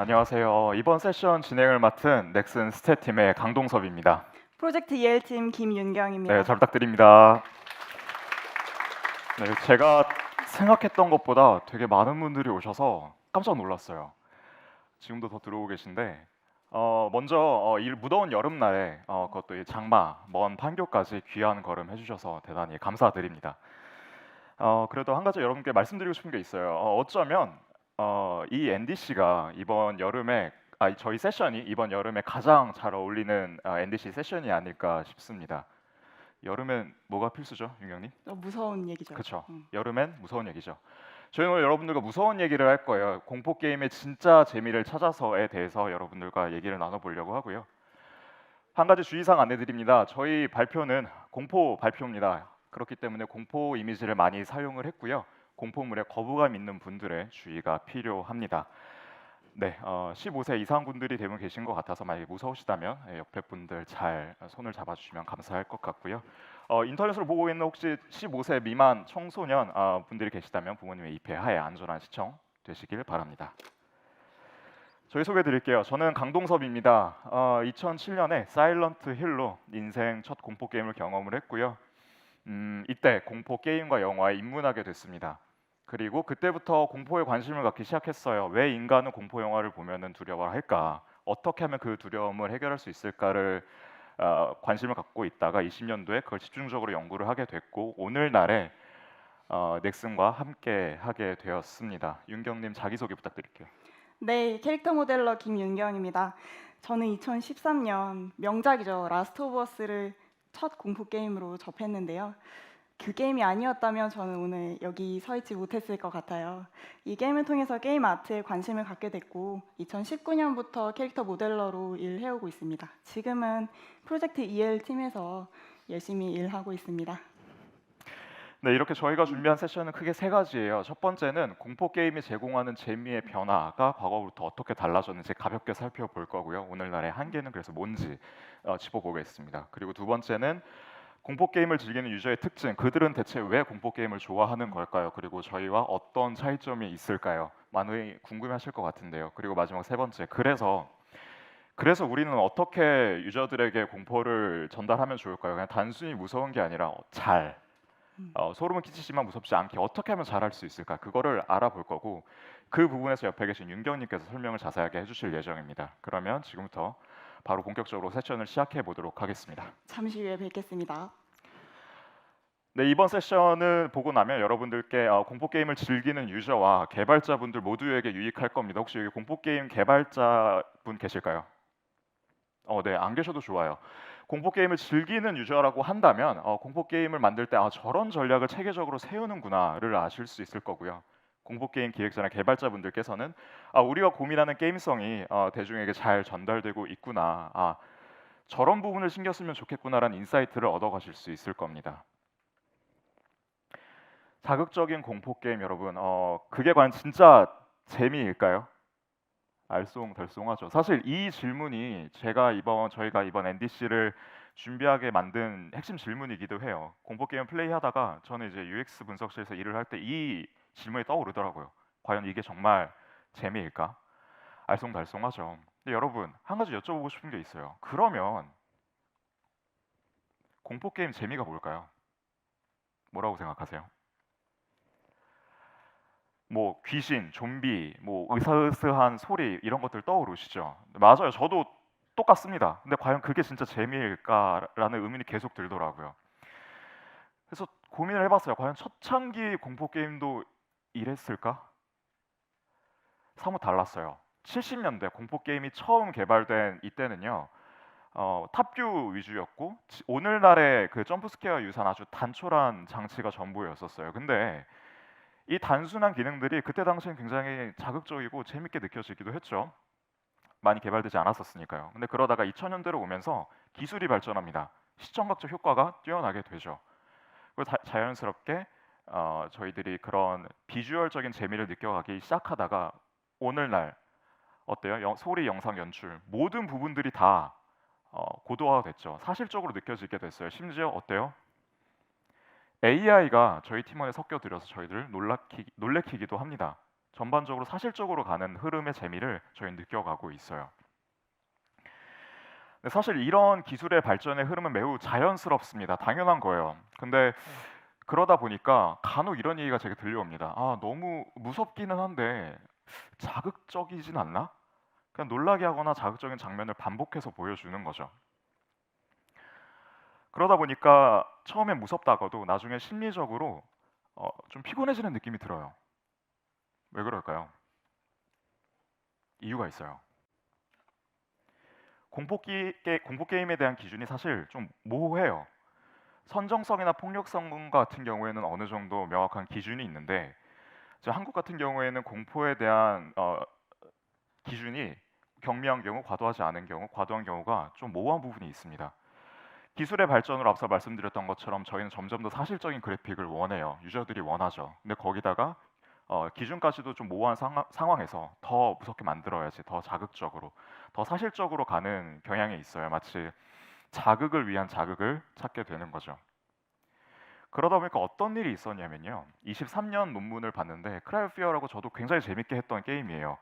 안녕하세요. 이번 세션 진행을 맡은 넥슨 스탯팀의 강동섭입니다. 프로젝트 EL팀 네, 김윤경입니다. 잘 부탁드립니다. 네, 제가 생각했던 것보다 되게 많은 분들이 오셔서 깜짝 놀랐어요. 지금도 더 들어오고 계신데 먼저 이 무더운 여름날에 그것도 이 장마, 먼 판교까지 귀한 걸음 해주셔서 대단히 감사드립니다. 그래도 한 가지 여러분께 말씀드리고 싶은 게 있어요. 어쩌면 이 NDC가 이번 여름에 저희 세션이 이번 여름에 가장 잘 어울리는 NDC 세션이 아닐까 싶습니다. 여름엔 뭐가 필수죠, 윤경님? 무서운 얘기죠. 그렇죠. 여름엔 무서운 얘기죠. 저희는 오늘 여러분들과 무서운 얘기를 할 거예요. 공포 게임의 진짜 재미를 찾아서에 대해서 여러분들과 얘기를 나눠보려고 하고요. 한 가지 주의사항 안내드립니다. 저희 발표는 공포 발표입니다. 그렇기 때문에 공포 이미지를 많이 사용을 했고요. 공포물에 거부감 있는 분들의 주의가 필요합니다. 네, 15세 이상 분들이 대부분 계신 것 같아서 만약에 무서우시다면 옆에 분들 잘 손을 잡아주시면 감사할 것 같고요. 인터넷으로 보고 있는 혹시 15세 미만 청소년 분들이 계시다면 부모님의 입회 하에 안전한 시청 되시길 바랍니다. 저희 소개해드릴게요. 저는 강동섭입니다. 2007년에 사일런트 힐로 인생 첫 공포 게임을 경험을 했고요. 이때 공포 게임과 영화에 입문하게 됐습니다. 그리고 그때부터 공포에 관심을 갖기 시작했어요. 왜 인간은 공포 영화를 보면은 두려워할까? 어떻게 하면 그 두려움을 해결할 수 있을까를 관심을 갖고 있다가 20년도에 그걸 집중적으로 연구를 하게 됐고 오늘날에 넥슨과 함께 하게 되었습니다. 윤경님 자기소개 부탁드릴게요. 네, 캐릭터 모델러 김윤경입니다. 저는 2013년 명작이죠. 라스트 오브 어스를 첫 공포 게임으로 접했는데요. 그 게임이 아니었다면 저는 오늘 여기 서 있지 못했을 것 같아요. 이 게임을 통해서 게임 아트에 관심을 갖게 됐고 2019년부터 캐릭터 모델러로 일해오고 있습니다. 지금은 프로젝트 EL 팀에서 열심히 일하고 있습니다. 네, 이렇게 저희가 준비한 세션은 크게 세 가지예요. 첫 번째는 공포 게임이 제공하는 재미의 변화가 과거부터 어떻게 달라졌는지 가볍게 살펴볼 거고요. 오늘날의 한계는 그래서 뭔지 짚어보겠습니다. 그리고 두 번째는 공포 게임을 즐기는 유저의 특징, 그들은 대체 왜 공포 게임을 좋아하는 걸까요? 그리고 저희와 어떤 차이점이 있을까요? 많이 궁금해하실 것 같은데요. 그리고 마지막 세 번째, 그래서 우리는 어떻게 유저들에게 공포를 전달하면 좋을까요? 그냥 단순히 무서운 게 아니라 소름은 끼치지만 무섭지 않게 어떻게 하면 잘할 수 있을까? 그거를 알아볼 거고 그 부분에서 옆에 계신 윤경님께서 설명을 자세하게 해주실 예정입니다. 그러면 지금부터 바로 본격적으로 세션을 시작해 보도록 하겠습니다. 잠시 후에 뵙겠습니다. 네, 이번 세션을 보고 나면 여러분들께 공포 게임을 즐기는 유저와 개발자분들 모두에게 유익할 겁니다. 혹시 여기 공포 게임 개발자분 계실까요? 네, 안 계셔도 좋아요. 공포 게임을 즐기는 유저라고 한다면 공포 게임을 만들 때 저런 전략을 체계적으로 세우는구나를 아실 수 있을 거고요. 공포 게임 기획자나 개발자분들께서는 우리가 고민하는 게임성이 대중에게 잘 전달되고 있구나. 저런 부분을 신경 쓰면 좋겠구나라는 인사이트를 얻어가실 수 있을 겁니다. 자극적인 공포 게임 여러분, 그게 과연 진짜 재미일까요? 알쏭달쏭하죠. 사실 이 질문이 저희가 이번 NDC를 준비하게 만든 핵심 질문이기도 해요. 공포 게임 플레이하다가 저는 이제 UX 분석실에서 일을 할 때 이 질문이 떠오르더라고요. 과연 이게 정말 재미일까? 알쏭달쏭하죠. 근데 여러분 한 가지 여쭤보고 싶은 게 있어요. 그러면 공포 게임 재미가 뭘까요? 뭐라고 생각하세요? 뭐 귀신, 좀비, 뭐 으스스한 소리 이런 것들 떠오르시죠? 맞아요. 저도 똑같습니다. 근데 과연 그게 진짜 재미일까라는 의문이 계속 들더라고요. 그래서 고민을 해봤어요. 과연 초창기 공포 게임도 이랬을까? 사뭇 달랐어요. 70년대 공포 게임이 처음 개발된 이때는요. 탑뷰 위주였고 오늘날의 그 점프 스퀘어 유사한 아주 단촐한 장치가 전부였었어요. 근데 이 단순한 기능들이 그때 당시엔 굉장히 자극적이고 재밌게 느껴지기도 했죠. 많이 개발되지 않았었으니까요. 근데 그러다가 2000년대로 오면서 기술이 발전합니다. 시청각적 효과가 뛰어나게 되죠. 그리고 자연스럽게 저희들이 그런 비주얼적인 재미를 느껴가기 시작하다가 오늘날 어때요? 소리, 영상, 연출 모든 부분들이 다 고도화가 됐죠. 사실적으로 느껴지게 됐어요. 심지어 어때요? AI가 저희 팀원에 섞여 들어서 저희들 놀래키기도 합니다. 전반적으로 사실적으로 가는 흐름의 재미를 저희는 느껴가고 있어요. 근데 사실 이런 기술의 발전의 흐름은 매우 자연스럽습니다. 당연한 거예요. 근데 그러다 보니까 간혹 이런 얘기가 제게 들려옵니다. 아, 너무 무섭기는 한데 자극적이진 않나? 그냥 놀라게 하거나 자극적인 장면을 반복해서 보여주는 거죠. 그러다 보니까 처음엔 무섭다가도 나중에 심리적으로 좀 피곤해지는 느낌이 들어요. 왜 그럴까요? 이유가 있어요. 공포 게임에 대한 기준이 사실 좀 모호해요. 선정성이나 폭력성 같은 경우에는 어느 정도 명확한 기준이 있는데, 이제 한국 같은 경우에는 공포에 대한 기준이 경미한 경우, 과도하지 않은 경우, 과도한 경우가 좀 모호한 부분이 있습니다. 기술의 발전으로 앞서 말씀드렸던 것처럼 저희는 점점 더 사실적인 그래픽을 원해요. 유저들이 원하죠. 근데 거기다가 기준까지도 좀 모호한 상황에서 더 무섭게 만들어야지, 더 자극적으로, 더 사실적으로 가는 경향이 있어요. 마치 자극을 위한 자극을 찾게 되는 거죠. 그러다 보니까 어떤 일이 있었냐면요. 23년 논문을 봤는데 크라이오피어라고 저도 굉장히 재밌게 했던 게임이에요.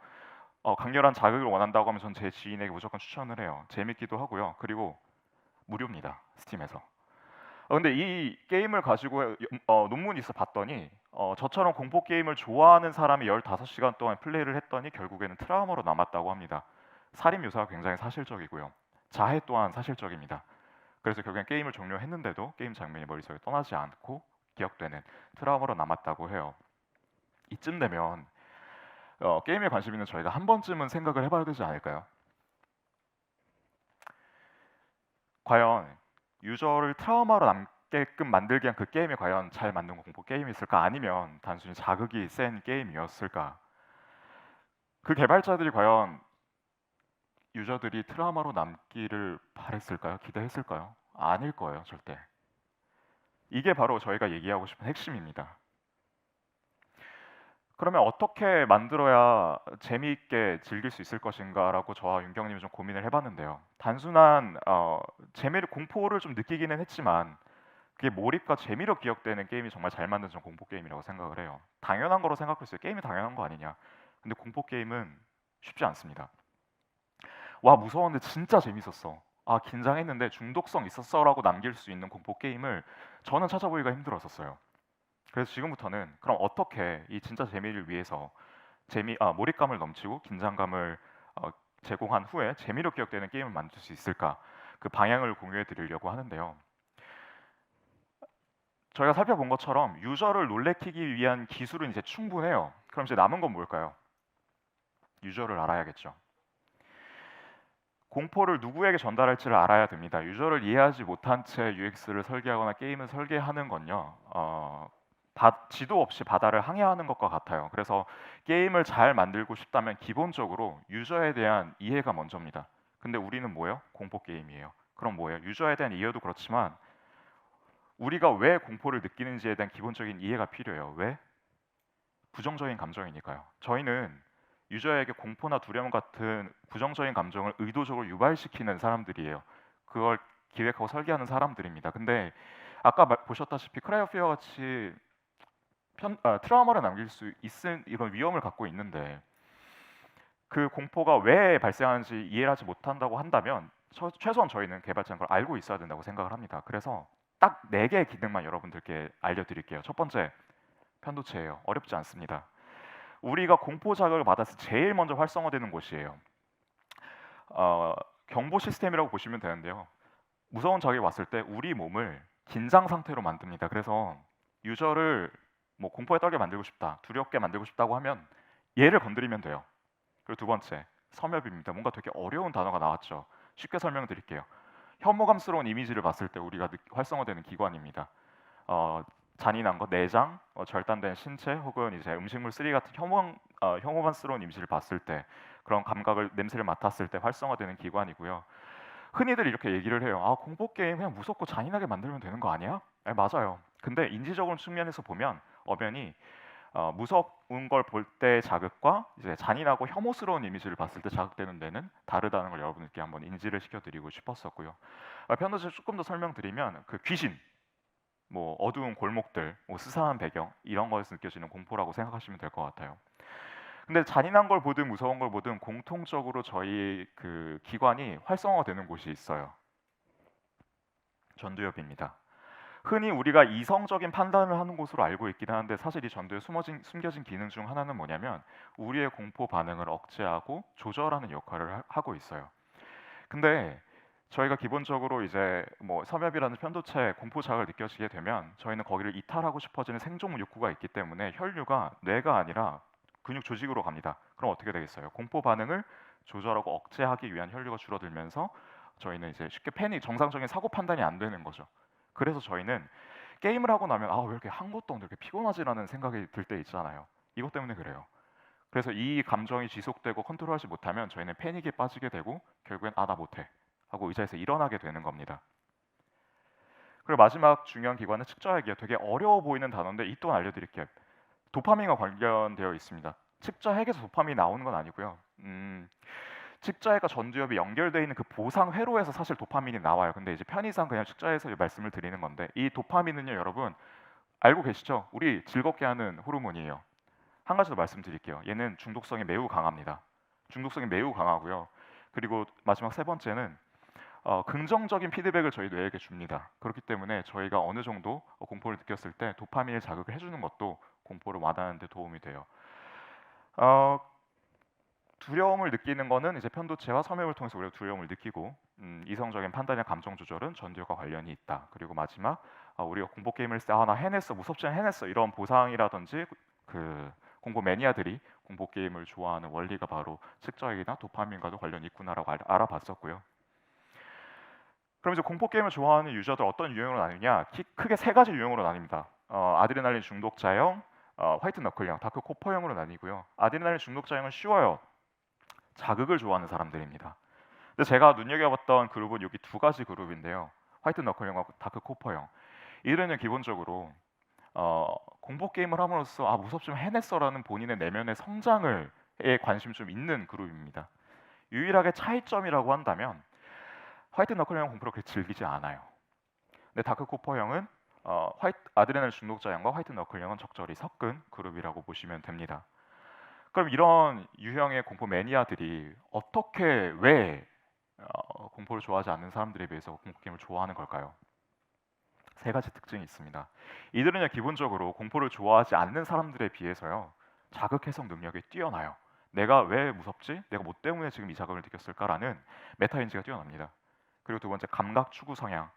강렬한 자극을 원한다고 하면 전 제 지인에게 무조건 추천을 해요. 재밌기도 하고요. 그리고 무료입니다. 스팀에서. 근데 이 게임을 가지고 논문이 있어 봤더니 저처럼 공포 게임을 좋아하는 사람이 15시간 동안 플레이를 했더니 결국에는 트라우마로 남았다고 합니다. 살인 묘사가 굉장히 사실적이고요. 자해 또한 사실적입니다. 그래서 결국엔 게임을 종료했는데도 게임 장면이 머릿속에 떠나지 않고 기억되는 트라우마로 남았다고 해요. 이쯤 되면 게임에 관심 있는 저희가 한 번쯤은 생각을 해봐야 되지 않을까요? 과연 유저를 트라우마로 남게끔 만들기 위한 그 게임이 과연 잘 만든 공포 게임이었을까? 아니면 단순히 자극이 센 게임이었을까? 그 개발자들이 과연 유저들이 트라우마로 남기를 바랬을까요? 기대했을까요? 아닐 거예요, 절대. 이게 바로 저희가 얘기하고 싶은 핵심입니다. 그러면 어떻게 만들어야 재미있게 즐길 수 있을 것인가라고 저와 윤경님이 좀 고민을 해봤는데요. 단순한 재미를 공포를 좀 느끼기는 했지만 그게 몰입과 재미로 기억되는 게임이 정말 잘 만든 전 공포 게임이라고 생각을 해요. 당연한 거로 생각했어요. 게임이 당연한 거 아니냐. 근데 공포 게임은 쉽지 않습니다. 와, 무서웠는데 진짜 재밌었어. 아, 긴장했는데 중독성 있었어라고 남길 수 있는 공포 게임을 저는 찾아보기가 힘들었었어요. 그래서 지금부터는 그럼 어떻게 이 진짜 재미를 위해서 몰입감을 넘치고 긴장감을 어, 제공한 후에 재미로 기억되는 게임을 만들 수 있을까? 그 방향을 공유해 드리려고 하는데요. 저희가 살펴본 것처럼 유저를 놀래키기 위한 기술은 이제 충분해요. 그럼 이제 남은 건 뭘까요? 유저를 알아야겠죠. 공포를 누구에게 전달할지를 알아야 됩니다. 유저를 이해하지 못한 채 UX를 설계하거나 게임을 설계하는 건요. 지도 없이 바다를 항해하는 것과 같아요. 그래서 게임을 잘 만들고 싶다면 기본적으로 유저에 대한 이해가 먼저입니다. 근데 우리는 뭐예요? 공포 게임이에요. 그럼 뭐예요? 유저에 대한 이해도 그렇지만 우리가 왜 공포를 느끼는지에 대한 기본적인 이해가 필요해요. 왜? 부정적인 감정이니까요. 저희는 유저에게 공포나 두려움 같은 부정적인 감정을 의도적으로 유발시키는 사람들이에요. 그걸 기획하고 설계하는 사람들입니다. 근데 아까 보셨다시피 크라이오피어 같이 트라우마를 남길 수 있는 이런 위험을 갖고 있는데 그 공포가 왜 발생하는지 이해를 하지 못한다고 한다면 최소한 저희는 개발자는 걸 알고 있어야 된다고 생각을 합니다. 그래서 딱 4개의 기능만 여러분들께 알려드릴게요. 첫 번째, 편도체예요. 어렵지 않습니다. 우리가 공포 자극을 받았을 때 제일 먼저 활성화되는 곳이에요. 경보 시스템이라고 보시면 되는데요. 무서운 자극이 왔을 때 우리 몸을 긴장 상태로 만듭니다. 그래서 유저를 뭐 공포에 떨게 만들고 싶다, 두렵게 만들고 싶다고 하면 얘를 건드리면 돼요. 그리고 두 번째, 섬엽입니다. 뭔가 되게 어려운 단어가 나왔죠. 쉽게 설명드릴게요. 혐오감스러운 이미지를 봤을 때 우리가 활성화되는 기관입니다. 잔인한 것, 내장, 절단된 신체 혹은 이제 음식물 쓰레기 같은 혐오감스러운 이미지를 봤을 때 그런 감각을 냄새를 맡았을 때 활성화되는 기관이고요. 흔히들 이렇게 얘기를 해요. 아, 공포 게임 그냥 무섭고 잔인하게 만들면 되는 거 아니야? 네, 맞아요. 근데 인지적인 측면에서 보면 엄연히 무서운 걸 볼 때 자극과 이제 잔인하고 혐오스러운 이미지를 봤을 때 자극되는 데는 다르다는 걸 여러분들께 한번 인지를 시켜드리고 싶었었고요. 편도체 조금 더 설명드리면 그 귀신, 뭐 어두운 골목들, 뭐 스사한 배경 이런 거에서 느껴지는 공포라고 생각하시면 될 것 같아요. 근데 잔인한 걸 보든 무서운 걸 보든 공통적으로 저희 그 기관이 활성화되는 곳이 있어요. 전두엽입니다. 흔히 우리가 이성적인 판단을 하는 곳으로 알고 있긴 하는데 사실 이 전두에 숨겨진 기능 중 하나는 뭐냐면 우리의 공포 반응을 억제하고 조절하는 역할을 하고 있어요. 근데 저희가 기본적으로 이제 뭐 섬엽이라는 편도체에 공포 자극을 느껴지게 되면 저희는 거기를 이탈하고 싶어지는 생존 욕구가 있기 때문에 혈류가 뇌가 아니라 근육 조직으로 갑니다. 그럼 어떻게 되겠어요? 공포 반응을 조절하고 억제하기 위한 혈류가 줄어들면서 저희는 이제 쉽게 패닉, 정상적인 사고 판단이 안 되는 거죠. 그래서 저희는 게임을 하고 나면 아 왜 이렇게 한 것도 없는데 이렇게 피곤하지라는 생각이 들 때 있잖아요. 이것 때문에 그래요. 그래서 이 감정이 지속되고 컨트롤하지 못하면 저희는 패닉에 빠지게 되고 결국엔 아 나 못해 하고 의자에서 일어나게 되는 겁니다. 그리고 마지막 중요한 기관은 측정액이에요. 되게 어려워 보이는 단어인데 이 또한 알려드릴게요. 도파민과 관련되어 있습니다. 측정액에서 도파민이 나오는 건 아니고요. 측자해가 전두엽이 연결되어 있는 그 보상 회로에서 사실 도파민이 나와요. 근데 이제 편의상 그냥 측자해서 말씀을 드리는 건데 이 도파민은요, 여러분 알고 계시죠? 우리 즐겁게 하는 호르몬이에요. 한 가지 더 말씀드릴게요. 얘는 중독성이 매우 강합니다. 중독성이 매우 강하고요. 그리고 마지막 세 번째는 긍정적인 피드백을 저희 뇌에게 줍니다. 그렇기 때문에 저희가 어느 정도 공포를 느꼈을 때 도파민을 자극을 해주는 것도 공포를 완화하는 데 도움이 돼요. 어, 두려움을 느끼는 거는 이제 편도체와 섬유를 통해서 우리가 두려움을 느끼고 이성적인 판단이나 감정 조절은 전두엽과 관련이 있다. 그리고 마지막 우리가 공포 게임을 했을 때 아 나 해냈어 무섭지만 해냈어 이런 보상이라든지 그 공포 매니아들이 공포 게임을 좋아하는 원리가 바로 측정액이나 도파민과도 관련이 있구나라고 알아봤었고요. 그럼 이제 공포 게임을 좋아하는 유저들 어떤 유형으로 나뉘냐? 크게 세 가지 유형으로 나뉩니다. 아드레날린 중독자형, 화이트 너클형, 다크 코퍼형으로 나뉘고요. 아드레날린 중독자형은 쉬워요. 자극을 좋아하는 사람들입니다. 근데 제가 눈여겨봤던 그룹은 여기 두 가지 그룹인데요. 화이트 너클형과 다크 코퍼형. 이들은 기본적으로 공포 게임을 함으로써 아 무섭지만 해냈어라는 본인의 내면의 성장을 에 관심 좀 있는 그룹입니다. 유일하게 차이점이라고 한다면 화이트 너클형 공포를 그렇게 즐기지 않아요. 근데 다크 코퍼형은 아드레날린 중독자형과 화이트 너클형은 적절히 섞은 그룹이라고 보시면 됩니다. 그럼 이런 유형의 공포 매니아들이 어떻게 왜 공포를 좋아하지 않는 사람들에 비해서 공포 게임을 좋아하는 걸까요? 세 가지 특징이 있습니다. 이들은요 기본적으로 공포를 좋아하지 않는 사람들에 비해서요 자극 해석 능력이 뛰어나요. 내가 왜 무섭지? 내가 뭐 때문에 지금 이 자극을 느꼈을까라는 메타인지가 뛰어납니다. 그리고 두 번째 감각 추구 성향.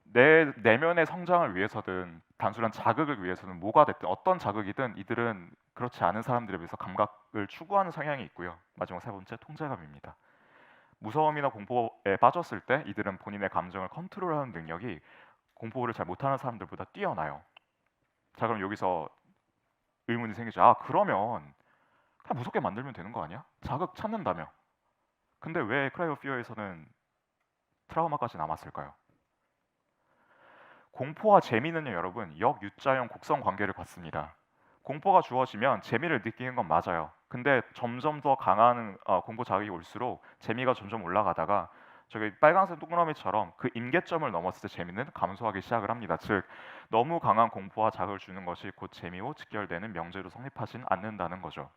내 내면의 성장을 위해서든 단순한 자극을 위해서든 뭐가 됐든 어떤 자극이든 이들은 그렇지 않은 사람들에 비해서 감각을 추구하는 성향이 있고요. 마지막 세 번째 통제감입니다. 무서움이나 공포에 빠졌을 때 이들은 본인의 감정을 컨트롤하는 능력이 공포를 잘 못하는 사람들보다 뛰어나요. 자 그럼 여기서 의문이 생기죠. 아 그러면 그냥 무섭게 만들면 되는 거 아니야? 자극 찾는다며. 근데 왜 크라이 오브 피어에서는 트라우마까지 남았을까요? 공포와 재미는요 여러분 역유자형 곡선 관계를 갖습니다. 공포가 주어지면 재미를 느끼는 건 맞아요. 근데 점점 더 강한 공포 자극이 올수록 재미가 점점 올라가다가 저기 빨간색 동그라미처럼 그 임계점을 넘었을 때 재미는 감소하기 시작을 합니다. 즉 너무 강한 공포와 자극을 주는 것이 곧 재미로 직결되는 명제로 성립하진 않는다는 거죠.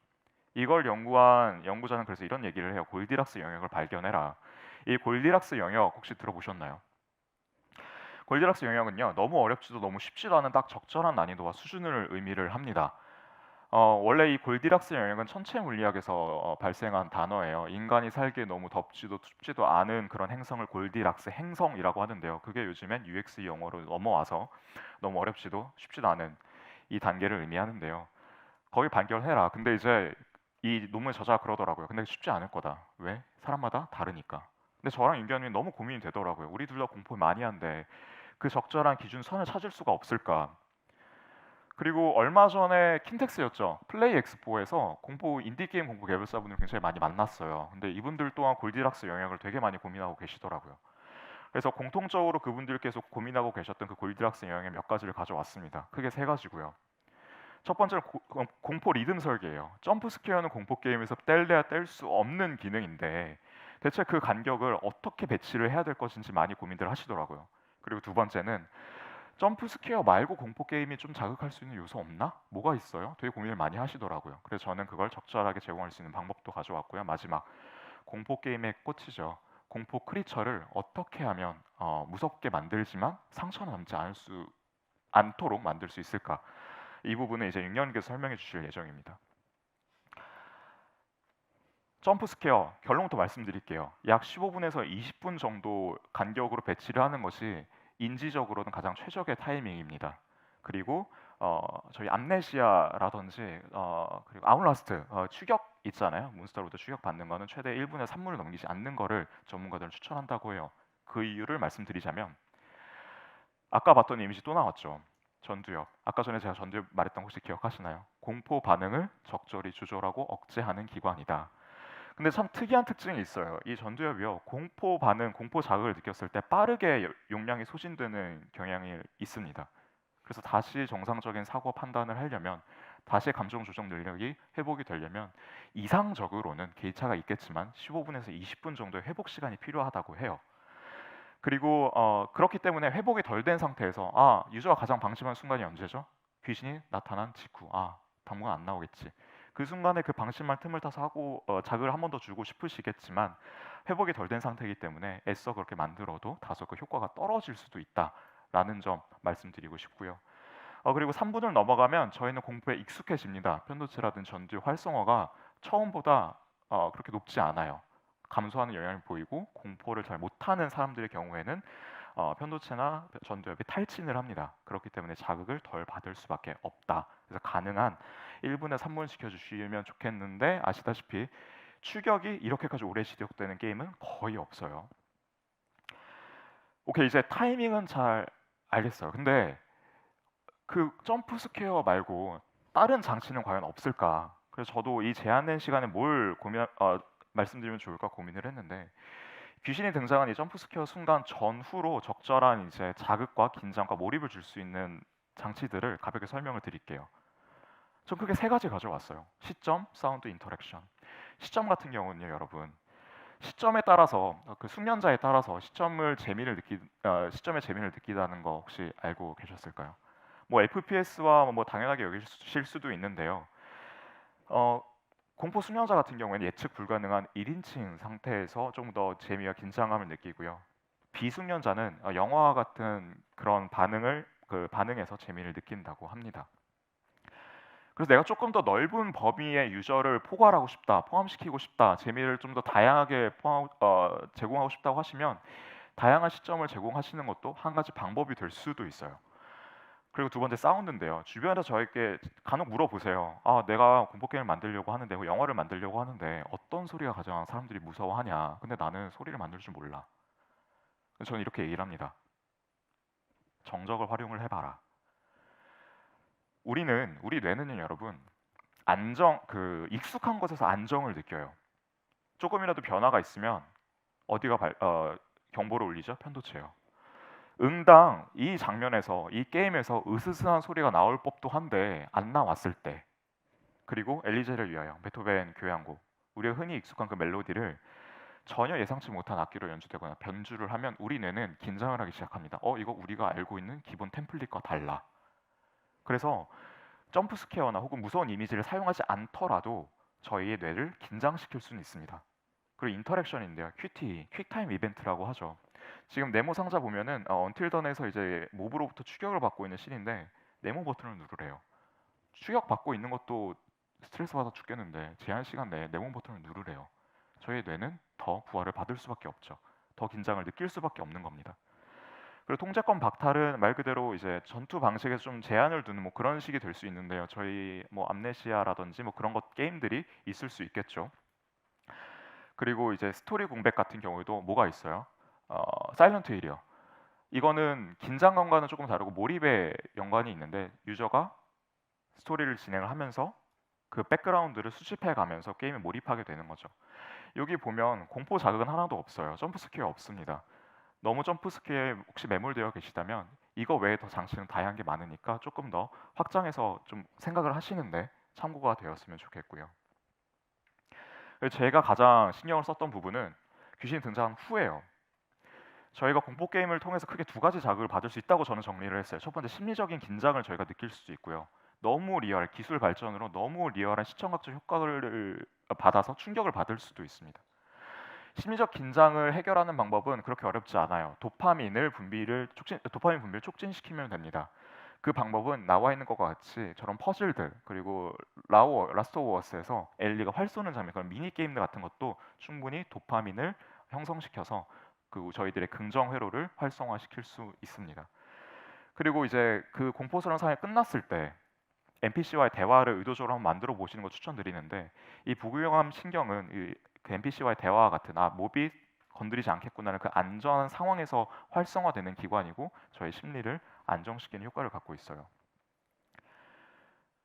이걸 연구한 연구자는 그래서 이런 얘기를 해요. 골디락스 영역을 발견해라. 이 골디락스 영역 혹시 들어보셨나요? 골디락스 영역은요 너무 어렵지도 너무 쉽지도 않은 딱 적절한 난이도와 수준을 의미를 합니다. 원래 이 골디락스 영역은 천체 물리학에서 발생한 단어예요. 인간이 살기에 너무 덥지도 춥지도 않은 그런 행성을 골디락스 행성이라고 하는데요. 그게 요즘엔 UX 용어로 넘어와서 너무 어렵지도 쉽지도 않은 이 단계를 의미하는데요. 거기 발견해라. 근데 이제 이 논문 저자가 그러더라고요. 근데 쉽지 않을 거다. 왜? 사람마다 다르니까. 근데 저랑 윤기현이 너무 고민이 되더라고요. 우리 둘 다 공포 많이 한데 그 적절한 기준 선을 찾을 수가 없을까? 그리고 얼마 전에 킨텍스였죠. 플레이 엑스포에서 공포 인디 게임 공포 개발사분들 굉장히 많이 만났어요. 근데 이분들 또한 골디락스 영역을 되게 많이 고민하고 계시더라고요. 그래서 공통적으로 그분들께서 고민하고 계셨던 그 골디락스 영역의 몇 가지를 가져왔습니다. 크게 세 가지고요. 첫 번째는 공포 리듬 설계예요. 점프 스퀘어는 공포 게임에서 뗄래야 뗄 수 없는 기능인데 대체 그 간격을 어떻게 배치를 해야 될 것인지 많이 고민들 하시더라고요. 그리고 두 번째는 점프 스퀘어 말고 공포 게임이 좀 자극할 수 있는 요소 없나? 뭐가 있어요? 되게 고민을 많이 하시더라고요. 그래서 저는 그걸 적절하게 제공할 수 있는 방법도 가져왔고요. 마지막 공포 게임의 꽃이죠. 공포 크리처를 어떻게 하면 무섭게 만들지만 상처는 남지 않도록 만들 수 있을까? 이 부분은 이제 윤영님께서 설명해 주실 예정입니다. 점프 스퀘어 결론부터 말씀드릴게요. 약 15분에서 20분 정도 간격으로 배치를 하는 것이 인지적으로는 가장 최적의 타이밍입니다. 그리고 저희 암네시아라든지 그리고 아웃라스트 추격 있잖아요. 몬스터로드 추격 받는 거는 최대 1분에 3분을 넘기지 않는 거를 전문가들은 추천한다고 해요. 그 이유를 말씀드리자면 아까 봤던 이미지 또 나왔죠. 전두엽. 아까 전에 제가 전두엽 말했던 거 혹시 기억하시나요? 공포 반응을 적절히 조절하고 억제하는 기관이다. 근데 참 특이한 특징이 있어요. 이 전두엽이요. 공포 반응, 공포 자극을 느꼈을 때 빠르게 용량이 소진되는 경향이 있습니다. 그래서 다시 정상적인 사고 판단을 하려면 다시 감정 조정 능력이 회복이 되려면 이상적으로는 개인차가 있겠지만 15분에서 20분 정도의 회복 시간이 필요하다고 해요. 그리고 그렇기 때문에 회복이 덜 된 상태에서 유저가 가장 방심한 순간이 언제죠? 귀신이 나타난 직후. 당분간 안 나오겠지. 그 순간에 그 방심할 틈을 타서 하고 자극을 한 번 더 주고 싶으시겠지만 회복이 덜 된 상태이기 때문에 애써 그렇게 만들어도 다소 그 효과가 떨어질 수도 있다라는 점 말씀드리고 싶고요. 그리고 3분을 넘어가면 저희는 공포에 익숙해집니다. 편도체라든 전두 활성화가 처음보다 그렇게 높지 않아요. 감소하는 영향을 보이고 공포를 잘 못하는 사람들의 경우에는 편도체나 전두엽이 탈진을 합니다. 그렇기 때문에 자극을 덜 받을 수밖에 없다. 그래서 가능한 1분에 3분 시켜주시면 좋겠는데 아시다시피 추격이 이렇게까지 오래 지속되는 게임은 거의 없어요. 오케이, 이제 타이밍은 잘 알겠어요. 근데 그 점프 스퀘어 말고 다른 장치는 과연 없을까? 그래서 저도 이 제한된 시간에 뭘 말씀드리면 좋을까 고민을 했는데 귀신이 등장한 이 점프 스퀘어 순간 전후로 적절한 이제 자극과 긴장과 몰입을 줄 수 있는 장치들을 가볍게 설명을 드릴게요. 전 크게 세 가지 가져왔어요. 시점, 사운드, 인터랙션. 시점 같은 경우는요, 여러분. 시점에 따라서 그 숙련자에 따라서 시점의 재미를 느끼다는 거 혹시 알고 계셨을까요? 뭐 FPS와 뭐 당연하게 여기실 수도 있는데요. 어, 공포 숙련자 같은 경우에는 예측 불가능한 1인칭 상태에서 좀 더 재미와 긴장감을 느끼고요. 비숙련자는 영화와 같은 그런 반응에서 재미를 느낀다고 합니다. 그래서 내가 조금 더 넓은 범위의 유저를 포함시키고 싶다, 재미를 좀 더 다양하게 제공하고 싶다고 하시면 다양한 시점을 제공하시는 것도 한 가지 방법이 될 수도 있어요. 그리고 두 번째 사운드인데요. 주변에서 저에게 간혹 물어보세요. 내가 공포 게임을 만들려고 하는데, 영화를 만들려고 하는데 어떤 소리가 가장 사람들이 무서워하냐? 근데 나는 소리를 만들 줄 몰라. 그래서 저는 이렇게 얘기를 합니다. 정적을 활용을 해봐라. 우리 뇌는요, 여러분, 익숙한 곳에서 안정을 느껴요. 조금이라도 변화가 있으면 경보를 울리죠? 편도체요. 응당 이 장면에서 이 게임에서 으스스한 소리가 나올 법도 한데 안 나왔을 때, 그리고 엘리제를 위하여 베토벤 교향곡, 우리가 흔히 익숙한 그 멜로디를 전혀 예상치 못한 악기로 연주되거나 변주를 하면 우리 뇌는 긴장을 하기 시작합니다. 이거 우리가 알고 있는 기본 템플릿과 달라. 그래서 점프 스퀘어나 혹은 무서운 이미지를 사용하지 않더라도 저희의 뇌를 긴장시킬 수는 있습니다. 그리고 인터랙션인데요. QT, 퀵타임 이벤트라고 하죠. 지금 네모 상자 보면은 언틸 던에서 이제 몹으로부터 추격을 받고 있는 씬인데 네모 버튼을 누르래요. 추격 받고 있는 것도 스트레스 받아 죽겠는데 제한 시간 내에 네모 버튼을 누르래요. 저희 뇌는 더 부하를 받을 수밖에 없죠. 더 긴장을 느낄 수밖에 없는 겁니다. 그리고 통제권 박탈은 말 그대로 이제 전투 방식에서 좀 제한을 두는 뭐 그런 식이 될 수 있는데요. 저희 뭐 암네시아라든지 뭐 그런 것 게임들이 있을 수 있겠죠. 그리고 이제 스토리 공백 같은 경우에도 뭐가 있어요? 사일런트 힐이요. 이거는 긴장감과는 조금 다르고 몰입에 연관이 있는데 유저가 스토리를 진행을 하면서 그 백그라운드를 수집해 가면서 게임에 몰입하게 되는 거죠. 여기 보면 공포 자극은 하나도 없어요. 점프 스퀘어 없습니다. 너무 점프 스퀘어에 혹시 매몰되어 계시다면 이거 외에 더 장치는 다양한 게 많으니까 조금 더 확장해서 좀 생각을 하시는데 참고가 되었으면 좋겠고요. 제가 가장 신경을 썼던 부분은 귀신이 등장한 후예요. 저희가 공포 게임을 통해서 크게 두 가지 자극을 받을 수 있다고 저는 정리를 했어요. 첫 번째, 심리적인 긴장을 저희가 느낄 수도 있고요. 너무 리얼, 기술 발전으로 너무 리얼한 시청각적 효과를 받아서 충격을 받을 수도 있습니다. 심리적 긴장을 해결하는 방법은 그렇게 어렵지 않아요. 도파민 분비를 촉진시키면 됩니다. 그 방법은 나와 있는 것과 같이 저런 퍼즐들, 그리고 라스트 오브 어스에서 엘리가 활 쏘는 장면, 그런 미니 게임들 같은 것도 충분히 도파민을 형성시켜서 그 저희들의 긍정 회로를 활성화시킬 수 있습니다. 그리고 이제 그 공포스러운 상황이 끝났을 때 NPC와의 대화를 의도적으로 한번 만들어 보시는 거 추천드리는데, 이 부교감 신경은 그 NPC와의 대화와 같은 몹이 건드리지 않겠구나는 그 안전한 상황에서 활성화되는 기관이고 저희 심리를 안정시키는 효과를 갖고 있어요.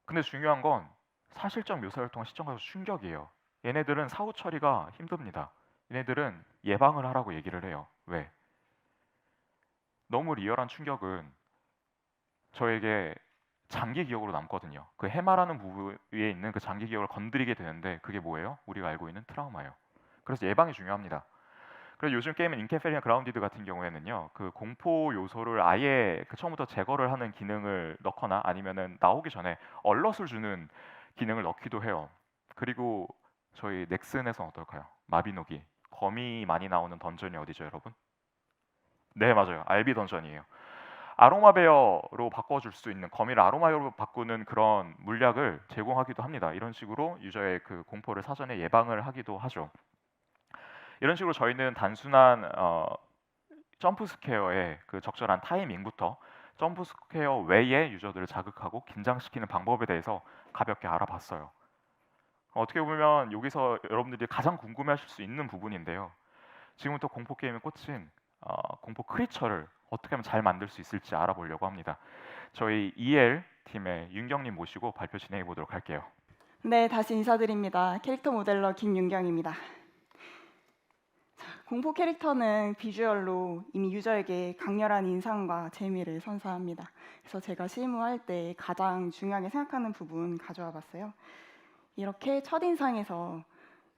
근데 중요한 건 사실적 묘사를 통한 시청자적 충격이에요. 얘네들은 사후 처리가 힘듭니다. 얘네들은 예방을 하라고 얘기를 해요. 왜? 너무 리얼한 충격은 저에게 장기 기억으로 남거든요. 그 해마라는 부위에 있는 그 장기 기억을 건드리게 되는데 그게 뭐예요? 우리가 알고 있는 트라우마예요. 그래서 예방이 중요합니다. 그래서 요즘 게임은 인캐페리나 그라운디드 같은 경우에는요, 그 공포 요소를 아예 그 처음부터 제거를 하는 기능을 넣거나 아니면은 나오기 전에 얼럿을 주는 기능을 넣기도 해요. 그리고 저희 넥슨에서는 어떨까요? 마비노기, 거미 많이 나오는 던전이 어디죠, 여러분? 네, 맞아요. 알비 던전이에요. 아로마베어로 바꿔줄 수 있는, 거미를 아로마베어로 바꾸는 그런 물약을 제공하기도 합니다. 이런 식으로 유저의 그 공포를 사전에 예방을 하기도 하죠. 이런 식으로 저희는 단순한 점프 스퀘어의 그 적절한 타이밍부터 점프 스퀘어 외에 유저들을 자극하고 긴장시키는 방법에 대해서 가볍게 알아봤어요. 어떻게 보면 여기서 여러분들이 가장 궁금해하실 수 있는 부분인데요. 지금부터 공포 게임에 꽂힌 공포 크리처를 어떻게 하면 잘 만들 수 있을지 알아보려고 합니다. 저희 EL 팀의 윤경님 모시고 발표 진행해 보도록 할게요. 네, 다시 인사드립니다. 캐릭터 모델러 김윤경입니다. 공포 캐릭터는 비주얼로 이미 유저에게 강렬한 인상과 재미를 선사합니다. 그래서 제가 실무할 때 가장 중요하게 생각하는 부분 가져와 봤어요. 이렇게 첫인상에서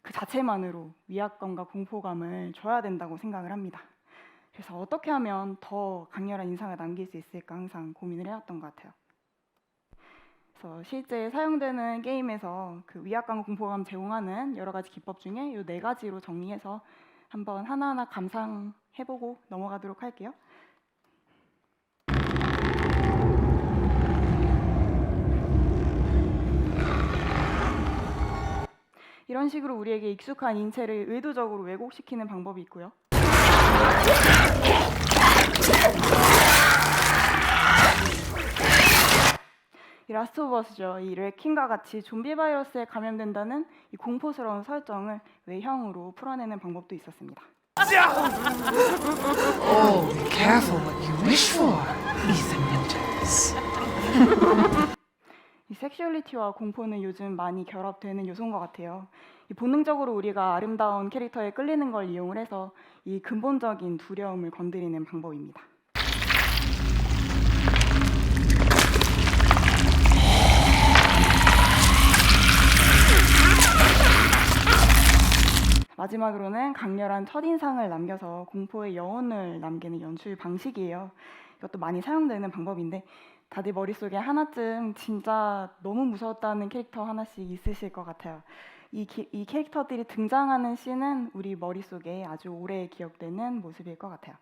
그 자체만으로 위압감과 공포감을 줘야 된다고 생각을 합니다. 그래서 어떻게 하면 더 강렬한 인상을 남길 수 있을까 항상 고민을 해왔던 것 같아요. 그래서 실제 사용되는 게임에서 그 위압감, 공포감 제공하는 여러 가지 기법 중에 이 4가지로 정리해서 한번 하나하나 감상해보고 넘어가도록 할게요. 이런 식으로 우리에게 익숙한 인체를 의도적으로 왜곡시키는 방법이 있고요. 이 라스트 오브 어스죠. 이 레킨과 같이 좀비 바이러스에 감염된다는 이 공포스러운 설정을 외형으로 풀어내는 방법도 있었습니다. Oh, be careful what you wish for, Ethan Winters. 이 섹슈얼리티와 공포는 요즘 많이 결합되는 요소인 것 같아요. 이 본능적으로 우리가 아름다운 캐릭터에 끌리는 걸 이용을 해서 이 근본적인 두려움을 건드리는 방법입니다. 마지막으로는 강렬한 첫인상을 남겨서 공포의 여운을 남기는 연출 방식이에요. 이것도 많이 사용되는 방법인데 다들 머릿속에 하나쯤 진짜 너무 무서웠다는 캐릭터 하나씩 있으실 것 같아요. 이 캐릭터들이 등장하는 씬은 우리 머릿속에 아주 오래 기억되는 모습일 것 같아요.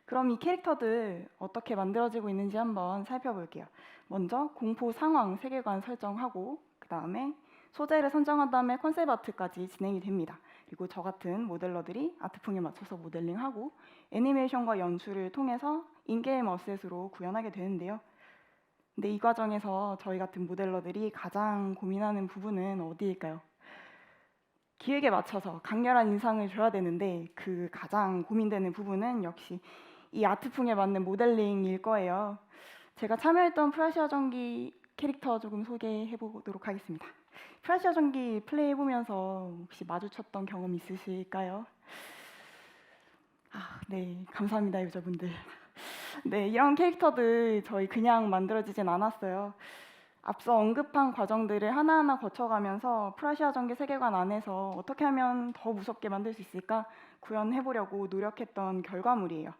그럼 이 캐릭터들 어떻게 만들어지고 있는지 한번 살펴볼게요. 먼저 공포 상황 세계관 설정하고 그 다음에 소재를 선정한 다음에 컨셉 아트까지 진행이 됩니다. 그리고 저 같은 모델러들이 아트풍에 맞춰서 모델링하고 애니메이션과 연출을 통해서 인게임 어셋으로 구현하게 되는데요. 근데 이 과정에서 저희 같은 모델러들이 가장 고민하는 부분은 어디일까요? 기획에 맞춰서 강렬한 인상을 줘야 되는데 그 가장 고민되는 부분은 역시 이 아트풍에 맞는 모델링일 거예요. 제가 참여했던 프라시아 전기 캐릭터 조금 소개해 보도록 하겠습니다. 프라시아 전기 플레이 해보면서 혹시 마주쳤던 경험 있으실까요? 네, 감사합니다 유저분들. 네, 이런 캐릭터들 저희 그냥 만들어지진 않았어요. 앞서 언급한 과정들을 하나하나 거쳐가면서 프라시아 전기 세계관 안에서 어떻게 하면 더 무섭게 만들 수 있을까 구현해보려고 노력했던 결과물이에요.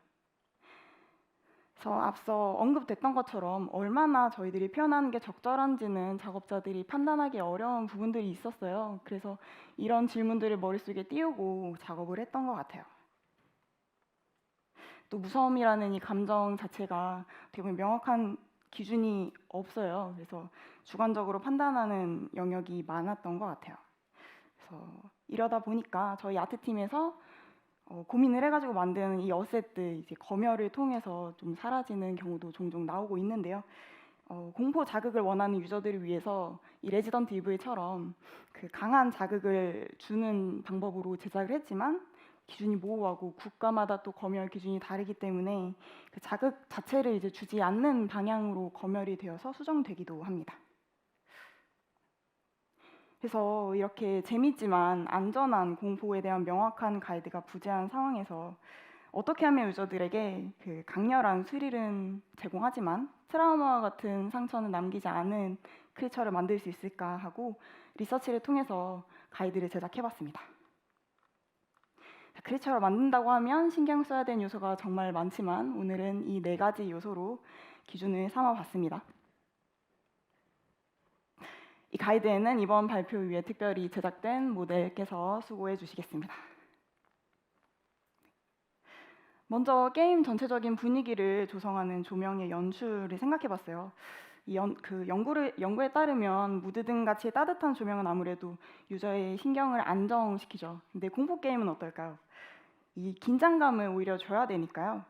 그래서 앞서 언급됐던 것처럼 얼마나 저희들이 표현하는 게 적절한지는 작업자들이 판단하기 어려운 부분들이 있었어요. 그래서 이런 질문들을 머릿속에 띄우고 작업을 했던 것 같아요. 또 무서움이라는 이 감정 자체가 어떻게 보면 명확한 기준이 없어요. 그래서 주관적으로 판단하는 영역이 많았던 것 같아요. 그래서 이러다 보니까 저희 아트팀에서 고민을 해가지고 만든 이 어셋들 이제 검열을 통해서 좀 사라지는 경우도 종종 나오고 있는데요. 공포 자극을 원하는 유저들을 위해서 이 레지던트 이블처럼 그 강한 자극을 주는 방법으로 제작을 했지만 기준이 모호하고 국가마다 또 검열 기준이 다르기 때문에 그 자극 자체를 이제 주지 않는 방향으로 검열이 되어서 수정되기도 합니다. 그래서 이렇게 재밌지만 안전한 공포에 대한 명확한 가이드가 부재한 상황에서 어떻게 하면 유저들에게 그 강렬한 스릴은 제공하지만 트라우마와 같은 상처는 남기지 않은 크리처를 만들 수 있을까 하고 리서치를 통해서 가이드를 제작해봤습니다. 크리처를 만든다고 하면 신경 써야 되는 요소가 정말 많지만 오늘은 이 4가지 요소로 기준을 삼아봤습니다. 이 가이드에는 이번 발표 위에 특별히 제작된 모델께서 수고해 주시겠습니다. 먼저 게임 전체적인 분위기를 조성하는 조명의 연출을 생각해봤어요. 연구에 따르면 무드 등 같이 따뜻한 조명은 아무래도 유저의 신경을 안정시키죠. 근데 공포 게임은 어떨까요? 이 긴장감을 오히려 줘야 되니까요.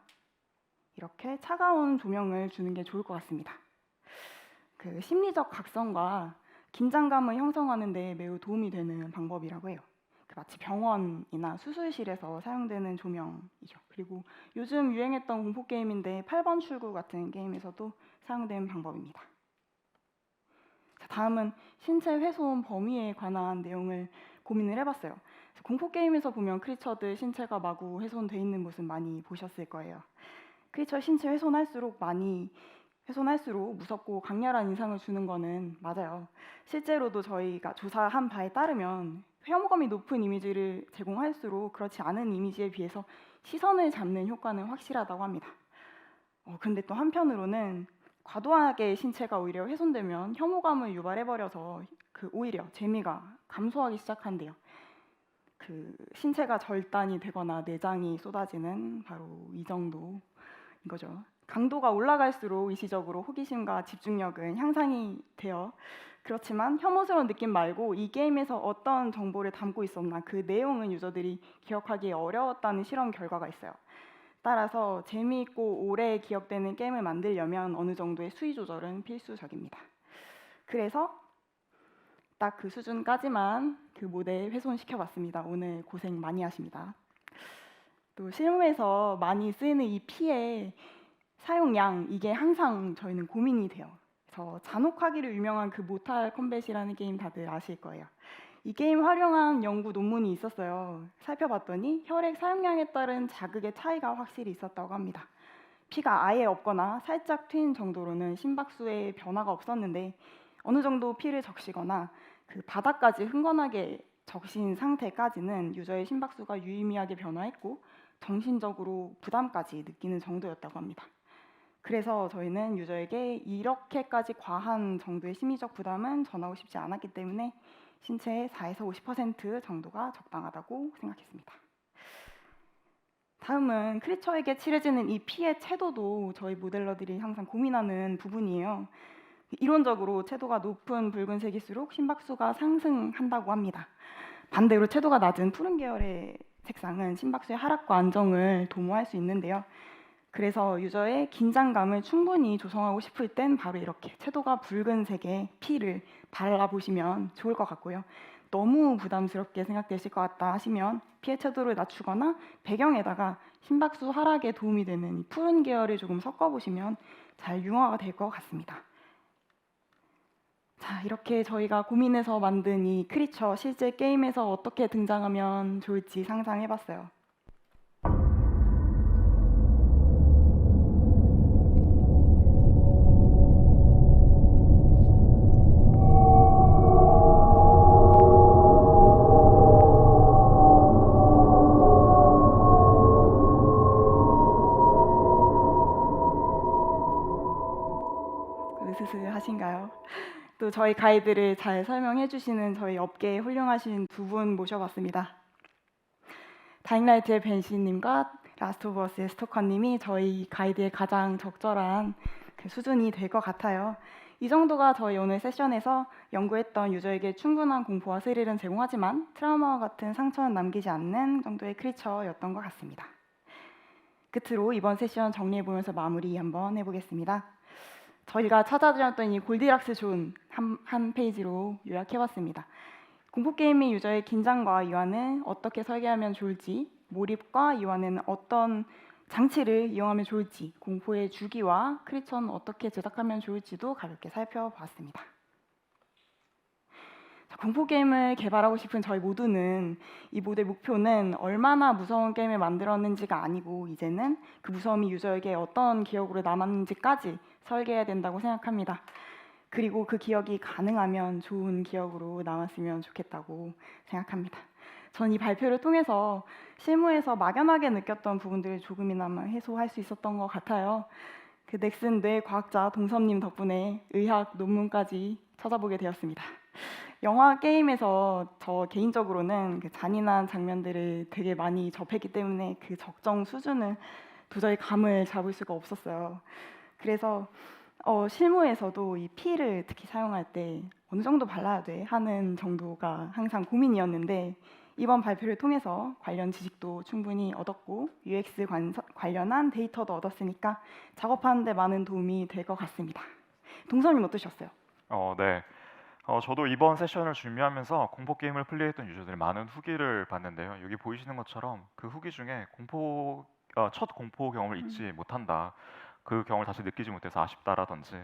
이렇게 차가운 조명을 주는 게 좋을 것 같습니다. 그 심리적 각성과 긴장감을 형성하는 데 매우 도움이 되는 방법이라고 해요. 마치 병원이나 수술실에서 사용되는 조명이죠. 그리고 요즘 유행했던 공포 게임인데 8번 출구 같은 게임에서도 사용되는 방법입니다. 자, 다음은 신체 훼손 범위에 관한 내용을 고민을 해봤어요. 공포 게임에서 보면 크리처들 신체가 마구 훼손돼 있는 모습 많이 보셨을 거예요. 크리처 신체 훼손할수록 무섭고 강렬한 인상을 주는 거는 맞아요. 실제로도 저희가 조사한 바에 따르면 혐오감이 높은 이미지를 제공할수록 그렇지 않은 이미지에 비해서 시선을 잡는 효과는 확실하다고 합니다. 근데 또 한편으로는 과도하게 신체가 오히려 훼손되면 혐오감을 유발해버려서 오히려 재미가 감소하기 시작한대요. 신체가 절단이 되거나 내장이 쏟아지는 바로 이 정도인 거죠. 강도가 올라갈수록 일시적으로 호기심과 집중력은 향상이 돼요. 그렇지만 혐오스러운 느낌 말고 이 게임에서 어떤 정보를 담고 있었나 그 내용은 유저들이 기억하기 어려웠다는 실험 결과가 있어요. 따라서 재미있고 오래 기억되는 게임을 만들려면 어느 정도의 수위 조절은 필수적입니다. 그래서 딱 그 수준까지만 그 모델 훼손시켜봤습니다. 오늘 고생 많이 하십니다. 또 실무에서 많이 쓰이는 이 피의 사용량, 이게 항상 저희는 고민이 돼요. 그래서 잔혹하기로 유명한 그 모탈 컴뱃이라는 게임 다들 아실 거예요. 이 게임 활용한 연구 논문이 있었어요. 살펴봤더니 혈액 사용량에 따른 자극의 차이가 확실히 있었다고 합니다. 피가 아예 없거나 살짝 튄 정도로는 심박수에 변화가 없었는데 어느 정도 피를 적시거나 그 바닥까지 흥건하게 적신 상태까지는 유저의 심박수가 유의미하게 변화했고 정신적으로 부담까지 느끼는 정도였다고 합니다. 그래서 저희는 유저에게 이렇게까지 과한 정도의 심리적 부담은 전하고 싶지 않았기 때문에 신체의 4에서 50% 정도가 적당하다고 생각했습니다. 다음은 크리처에게 칠해지는 이 피의 채도도 저희 모델러들이 항상 고민하는 부분이에요. 이론적으로 채도가 높은 붉은색일수록 심박수가 상승한다고 합니다. 반대로 채도가 낮은 푸른 계열의 색상은 심박수의 하락과 안정을 도모할 수 있는데요. 그래서 유저의 긴장감을 충분히 조성하고 싶을 땐 바로 이렇게 채도가 붉은색의 피를 발라보시면 좋을 것 같고요. 너무 부담스럽게 생각되실 것 같다 하시면 피의 채도를 낮추거나 배경에다가 심박수 하락에 도움이 되는 푸른 계열을 조금 섞어보시면 잘 융화가 될 것 같습니다. 자, 이렇게 저희가 고민해서 만든 이 크리처 실제 게임에서 어떻게 등장하면 좋을지 상상해봤어요. 으스스하신가요? 또 저희 가이드를 잘 설명해 주시는 저희 업계에 훌륭하신 두 분 모셔봤습니다. 다잉라이트의 벤시님과 라스트 오브 어스의 스토커님이 저희 가이드의 가장 적절한 그 수준이 될 것 같아요. 이 정도가 저희 오늘 세션에서 연구했던 유저에게 충분한 공포와 스릴은 제공하지만 트라우마와 같은 상처는 남기지 않는 정도의 크리처였던 것 같습니다. 끝으로 이번 세션 정리해보면서 마무리 한번 해보겠습니다. 저희가 찾아드렸던 이 골디락스 존 한 페이지로 요약해봤습니다. 공포게임의 유저의 긴장과 이완은 어떻게 설계하면 좋을지, 몰입과 이완은 어떤 장치를 이용하면 좋을지, 공포의 주기와 크리처는 어떻게 제작하면 좋을지도 가볍게 살펴보았습니다. 공포게임을 개발하고 싶은 저희 모두는 이 모델 목표는 얼마나 무서운 게임을 만들었는지가 아니고 이제는 그 무서움이 유저에게 어떤 기억으로 남았는지까지 설계해야 된다고 생각합니다. 그리고 그 기억이 가능하면 좋은 기억으로 남았으면 좋겠다고 생각합니다. 전 이 발표를 통해서 실무에서 막연하게 느꼈던 부분들을 조금이나마 해소할 수 있었던 것 같아요. 그 넥슨 뇌 과학자 동섭님 덕분에 의학 논문까지 찾아보게 되었습니다. 영화 게임에서 저 개인적으로는 그 잔인한 장면들을 되게 많이 접했기 때문에 그 적정 수준을 도저히 감을 잡을 수가 없었어요. 그래서 실무에서도 이 피를 특히 사용할 때 어느 정도 발라야 돼 하는 정도가 항상 고민이었는데 이번 발표를 통해서 관련 지식도 충분히 얻었고 UX 관련한 데이터도 얻었으니까 작업하는 데 많은 도움이 될 것 같습니다. 동선님 어떠셨어요? 네. 저도 이번 세션을 준비하면서 공포 게임을 플레이했던 유저들의 많은 후기를 봤는데요. 여기 보이시는 것처럼 그 후기 중에 첫 공포 경험을 잊지 못한다. 그 경험을 다시 느끼지 못해서 아쉽다라든지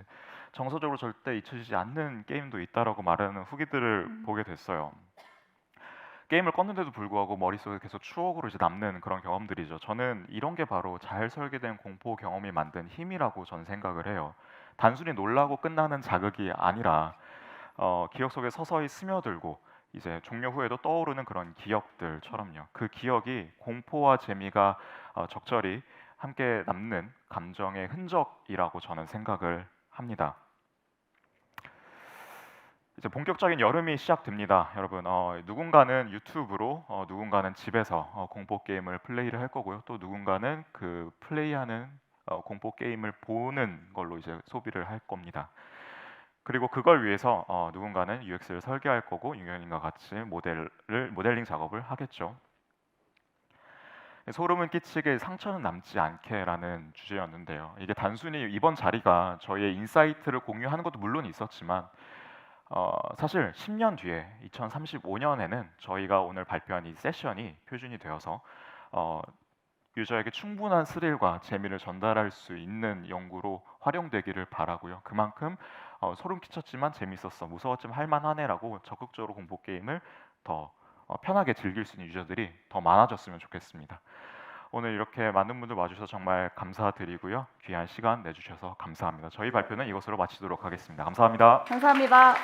정서적으로 절대 잊혀지지 않는 게임도 있다라고 말하는 후기들을 보게 됐어요. 게임을 껐는데도 불구하고 머릿속에 계속 추억으로 이제 남는 그런 경험들이죠. 저는 이런 게 바로 잘 설계된 공포 경험이 만든 힘이라고 저는 생각을 해요. 단순히 놀라고 끝나는 자극이 아니라 기억 속에 서서히 스며들고 이제 종료 후에도 떠오르는 그런 기억들처럼요. 그 기억이 공포와 재미가 적절히 함께 남는 감정의 흔적이라고 저는 생각을 합니다. 이제 본격적인 여름이 시작됩니다, 여러분. 누군가는 유튜브로, 누군가는 집에서 공포 게임을 플레이를 할 거고요. 또 누군가는 그 플레이하는 공포 게임을 보는 걸로 이제 소비를 할 겁니다. 그리고 그걸 위해서 누군가는 UX를 설계할 거고 윤현님과 같이 모델링 작업을 하겠죠. 소름은 끼치게 상처는 남지 않게라는 주제였는데요. 이게 단순히 이번 자리가 저희의 인사이트를 공유하는 것도 물론 있었지만 사실 10년 뒤에 2035년에는 저희가 오늘 발표한 이 세션이 표준이 되어서 유저에게 충분한 스릴과 재미를 전달할 수 있는 연구로 활용되기를 바라고요. 그만큼 소름 끼쳤지만 재밌었어, 무서웠지만 할만하네라고 적극적으로 공포 게임을 더 편하게 즐길 수 있는 유저들이 더 많아졌으면 좋겠습니다. 오늘 이렇게 많은 분들 와주셔서 정말 감사드리고요. 귀한 시간 내주셔서 감사합니다. 저희 발표는 이것으로 마치도록 하겠습니다. 감사합니다. 감사합니다.